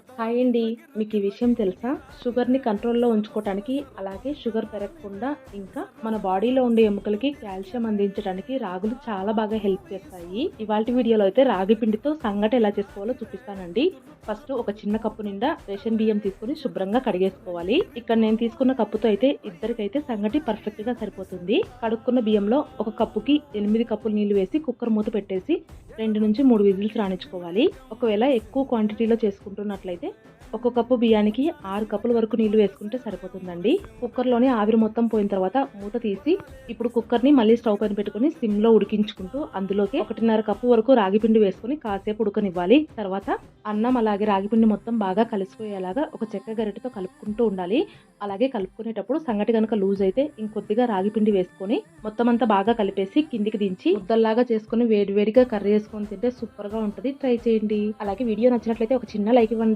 Hi అండి. మీకు ఈ విషయం తెలుసా? షుగర్‌ని కంట్రోల్‌లో ఉంచుకోవటానికి, అలాగే షుగర్ పెరగకుండా, ఇంకా మన బాడీలో ఉండే ఎముకలకి కాల్షియం అందించడానికి రాగులు చాలా బాగా హెల్ప్ చేస్తాయి. ఇవాల్టి వీడియోలో అయితే రాగి పిండితో సంగటి ఎలా చేసుకోవాలో చూపిస్తానండి. ఫస్ట్ ఒక చిన్న కప్పు నిండా రేషన్ బియ్యం తీసుకొని శుభ్రంగా కడిగేసుకోవాలి. ఇక్కడ నేను తీసుకున్న కప్పుతో అయితే ఇద్దరికైతే సంగటి పర్ఫెక్ట్‌గా సరిపోతుంది. కడుక్కున్న బియ్యంలో ఒక కప్పుకి 8 కప్పులు నీళ్లు వేసి కుక్కర్ మూత పెట్టేసి 2-3 విజిల్స్ రానిచ్చుకోవాలి. ఒకవేళ ఎక్కువ క్వాంటిటీలో చేసుకుంటున్నట్లయితే ఒక కప్పు బియ్యానికి 6 కప్పుల వరకు నీళ్లు వేసుకుంటే సరిపోతుందండి. కుక్కర్లోని ఆవిరి మొత్తం పోయిన తర్వాత మూత తీసి ఇప్పుడు కుక్కర్ని మళ్ళీ స్టవ్ పైన పెట్టుకుని సిమ్లో ఉడికించుకుంటూ అందులోకి 1.5 కప్పు వరకు రాగిపిండి వేసుకుని కాసేపు ఉడకనివ్వాలి. తర్వాత అన్నం అలాగే రాగిపిండి మొత్తం బాగా కలిసిపోయేలాగా ఒక చెక్క గరిటెతో కలుపుకుంటూ ఉండాలి. అలాగే కలుపుకునేటప్పుడు సంగటి కనుక లూజ్ అయితే ఇంకొద్దిగా రాగిపిండి వేసుకొని మొత్తం అంతా బాగా కలిపేసి కిందికి దించి ముద్దల్లాగా చేసుకుని వేడివేడిగా కర్రీ వేసుకొని తింటే సూపర్ గా ఉంటుంది. ట్రై చేయండి. అలాగే వీడియో నచ్చినట్లయితే ఒక చిన్న లైక్ ఇవ్వండి.